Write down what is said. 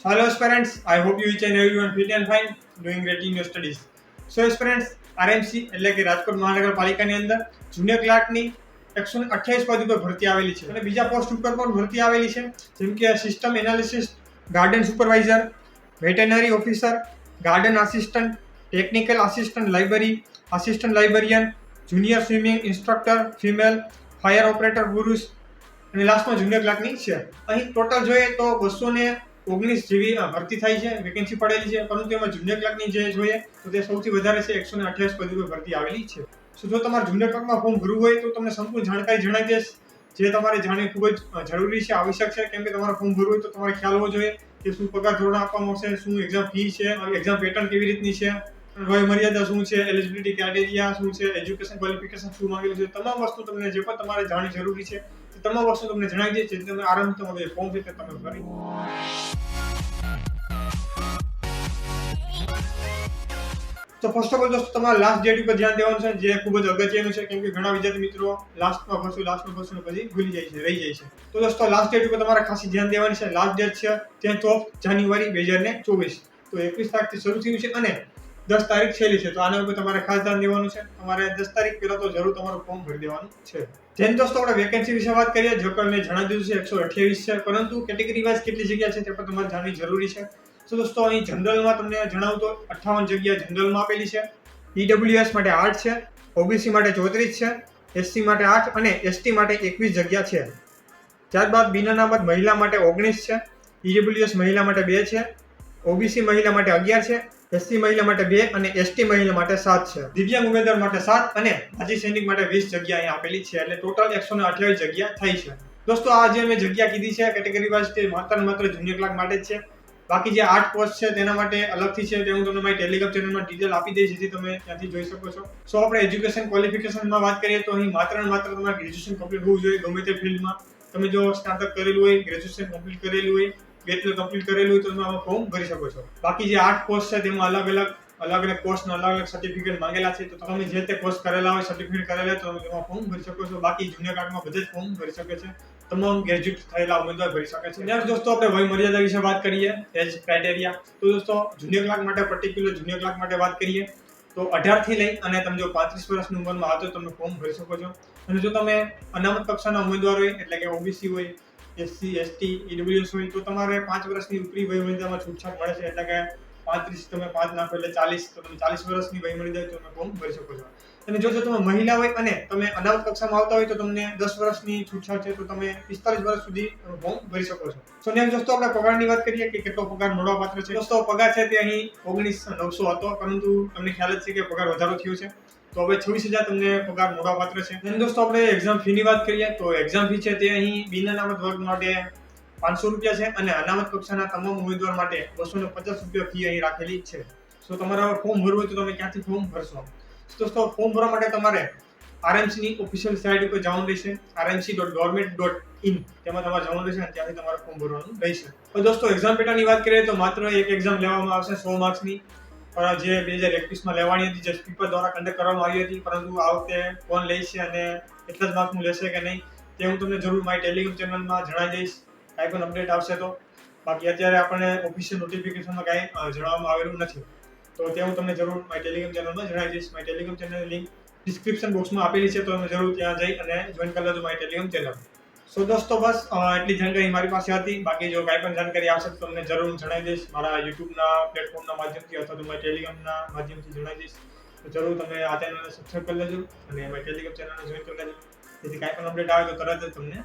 Hello aspirants, I hope you each and everyone fit and fine, doing great in your studies. So aspirants, RMC એટલે કે રાજકોટ મહાનગરપાલિકાની અંદર junior ક્લાર્કની 128 પદ ઉપર ભરતી આવેલી છે અને બીજા પોસ્ટ ઉપર પણ ભરતી આવેલી છે, જેમ કે system analysis, garden supervisor, veterinary officer, garden assistant, technical assistant library, assistant librarian, junior swimming instructor female, fire operator પુરુષ અને લાસ્ટમાં જુનિયર ક્લાર્કની છે. અહીં ટોટલ જોઈએ તો 219 જેવી ભરતી થાય છે, વેકેન્સી પડેલી છે, પરંતુ એમાં જુનિયર ક્લાર્કની જે જોઈએ તો તે સૌથી વધારે છે, 128 પદ ઉપર ભરતી આવેલી છે. જો તમારે જુનિયર ક્લાર્કમાં ફોર્મ ભરવું હોય તો તમને સંપૂર્ણ જાણકારી જણાવી દઈશ, જે તમારે જાણવી ખૂબ જ જરૂરી છે, આવશ્યક છે, કેમ કે તમારે ફોર્મ ભરવું હોય તો તમારે ખ્યાલ હોવો જોઈએ કે શું પગાર ધોરણ આપવામાં આવશે, શું એક્ઝામ ફી છે, એક્ઝામ પેટર્ન કેવી રીતની છે, વય મર્યાદા શું છે, એલિજિબિલિટી ક્રાઇટેરિયા શું છે, એજ્યુકેશન ક્વોલિફિકેશન શું માંગેલું છે, તમામ વસ્તુ તમને જે પણ તમારે જાણવી જરૂરી છે તમામ વસ્તુ તમને જણાવી દઈશ, જેથી તમે આરામથી તમારું ફોર્મ છે તે તમે ભરી. તો ફર્સ્ટ ઓફ ઓલ દોસ્તો તમારે લાસ્ટ ડેટ ઉપર ધ્યાન દેવાનું છે, જે ખૂબ જ અગત્યનું છે, કેમ કે ઘણા વિદ્યાર્થી મિત્રો લાસ્ટમાં ભરશું પછી ભૂલી જાય છે, રહી જાય છે. તો દોસ્તો લાસ્ટ ડેટ ઉપર તમારે ખાસી ધ્યાન દેવાની છે. લાસ્ટ ડેટ છે 10th ઓફ જાન્યુઆરી 2024. તો 21 તારીખથી શરૂ થયું છે અને 10 તારીખ છેલ્લી છે. તો આના ઉપર તમારે ખાસ ધ્યાન દેવાનું છે. તમારે 10 તારીખ પહેલા તો જરૂર તમારું ફોર્મ ભરી દેવાનું છે. જેમ દોસ્તો આપણે વેકેન્સી વિશે વાત કરીએ, જો કે મેં જણાવી દીધું છે 128 છે, પરંતુ કેટેગરી વાઇઝ કેટલી જગ્યા છે તે પણ તમારે જાણવી જરૂરી છે. તો દોસ્તો અહીં જનરલમાં તમને જણાવું તો 58 જગ્યા જનરલમાં આપેલી છે. ઈડબ્લ્યુએસ માટે 8 છે, ઓબીસી માટે 34 છે, એસસી માટે 8 અને એસટી માટે 21 જગ્યા છે. ત્યારબાદ બિનઅનામત મહિલા માટે 19 છે, ઈડબ્લ્યુએસ મહિલા માટે 2 છે, ઓબીસી મહિલા માટે 11 છે, એસસી મહિલા માટે 2 અને એસટી મહિલા માટે 7 છે. દિવ્યાંગ ઉમેદવાર માટે 7 અને માજી સૈનિક માટે 20 જગ્યા અહીં આપેલી છે, એટલે ટોટલ 128 જગ્યા થઈ છે. દોસ્તો આ જે મેં જગ્યા કીધી છે કેટેગરી વાઇઝ તે માત્ર ને માત્ર જુનિયર ક્લાર્ક માટે જ છે. બાકી જે 8 પોસ્ટ છે તેના માટે અલગથી છે, તે હું તમને મારી ટેલિગ્રામ ચેનલમાં ડિટેલ આપી દઈશ, જેથી તમે ત્યાંથી જોઈ શકો છો. સો આપણે એજ્યુકેશન ક્વોલિફિકેશનમાં વાત કરીએ તો અહીં માત્ર ને માત્ર તમારે ગ્રેજ્યુએશન કમ્પ્લીટ હોવું જોઈએ, ગમે તે ફિલ્ડમાં. તમે જો સ્નાતક કરેલું હોય, ગ્રેજ્યુએશન કમ્પ્લીટ કરેલું હોય, બેચલર કમ્પ્લીટ કરેલું હોય તો તમે આમાં ફોર્મ ભરી શકો છો. બાકી જે 8 કોર્સ છે તેમાં અલગ અલગ કોર્સના અલગ અલગ સર્ટિફિકેટ માંગેલા છે, તો તમે જે તે કોર્સ કરેલા હોય, સર્ટિફિકેટ કરેલા હોય તો તમે તેમાં ફોર્મ ભરી શકો છો. બાકી જુનિયર ક્લાર્કમાં બધા જ ફોર્મ ભરી શકે છે, તમામ ગ્રેજ્યુએટ થયેલા ઉમેદવાર ભરી શકે છે. નેક્સ્ટ દોસ્તો આપણે વય મર્યાદા વિશે વાત કરીએ, એજ ક્રાઇટેરિયા. તો દોસ્તો જુનિયર ક્લાર્ક માટે પર્ટિક્યુલર જુનિયર ક્લાર્ક માટે વાત કરીએ તો 18 થી લઈ અને તમે જો 35 વર્ષની ઉંમરમાં આવો તો તમે ફોર્મ ભરી શકો છો. અને જો તમે અનામત કક્ષાના ઉમેદવાર હોય, એટલે કે ઓબીસી હોય, એસસી, એસટી, ઈડબ્લ્યુએસ હોય, તો તમારે 5 વર્ષની ઉપરી વયમર્યાદામાં છૂટછાટ મળે છે, એટલે કે 35 તમે 5 નાખો એટલે 40, તો તમે 40 વર્ષની વયમર્યાદા તો તમે ફોર્મ ભરી શકો છો. અને જો તમે મહિલા હોય અને તમે અનામત કક્ષામાં આવતા હોય તો તમને 10 વર્ષની છૂટછાટ છે, તો તમે 45 વર્ષ સુધી ફોર્મ ભરી શકો છો. સો નેક્સ્ટ દોસ્તો આપણે પગારની વાત કરીએ કે કેટલો પગાર મળવાપાત્ર છે. દોસ્તો પગાર છે તે અહીં 19,900 હતો, પરંતુ તમને ખ્યાલ જ છે કે પગાર વધારો થયો છે, તો હવે 26,000 તમને પગાર મળવાપાત્ર છે. અને દોસ્તો આપણે એક્ઝામ ફીની વાત કરીએ તો એક્ઝામ ફી છે તે અહીં બિન અનામત વર્ગ માટે 500 રૂપિયા છે અને અનામત કક્ષાના તમામ ઉમેદવાર માટે 250 રૂપિયા ફી અહીં રાખેલી છે. તો તમારે ફોર્મ ભરવું હોય તો તમે ક્યાંથી ફોર્મ ભરશો? દોસ્તો ફોર્મ ભરવા માટે તમારે આરએમસી ની ઓફિશિયલ સાઇટ ઉપર જવાનું રહેશે, rmc.government.in. તેમાં તમારે જવાનું રહેશે અને ત્યાંથી તમારે ફોર્મ ભરવાનું રહેશે. તો દોસ્તો એક્ઝામ પેટર્નની વાત કરીએ તો માત્ર એક એક્ઝામ લેવામાં આવશે 100 માર્ક્સની, જે 2021માં લેવાની હતી, જે પેપર દ્વારા કન્ડક્ટ કરવામાં આવી હતી, પરંતુ આ વખતે કોણ લેશે અને એટલા જ માર્ક્સનું લેશે કે નહીં તે હું તમને જરૂર મારી ટેલિગ્રામ ચેનલમાં જણાવી દઈશ, કાંઈ પણ અપડેટ આવશે તો. બાકી અત્યારે આપણને ઓફિશિયલ નોટિફિકેશનમાં કાંઈ જણાવવામાં આવેલું નથી, તો તે હું તમને જરૂર મારી ટેલિગ્રામ ચેનલમાં જણાવી દઈશ. મારી ટેલિગ્રામ ચેનલની લિંક ડિસ્ક્રિપ્શન બોક્સમાં આપેલી છે, તો તમે જરૂર ત્યાં જઈ અને જોઈન કરી લેજો મારી ટેલિગ્રામ ચેનલ. સો દોસ્તો બસ એટલી જાણકારી મારી પાસે હતી. બાકી જો કાંઈ પણ જાણકારી આવશે તો તમને જરૂર જણાવી દઈશ, મારા યુટ્યુબના પ્લેટફોર્મના માધ્યમથી અથવા તો મારી ટેલિગ્રામના માધ્યમથી જણાવી દઈશ. તો જરૂર તમે આ ચેનલને સબસ્ક્રાઈબ કરી લેજો અને મારી ટેલિગ્રામ ચેનલને જોઈન કરી લેજો, જેથી કાંઈ પણ અપડેટ આવે તો તરત જ તમને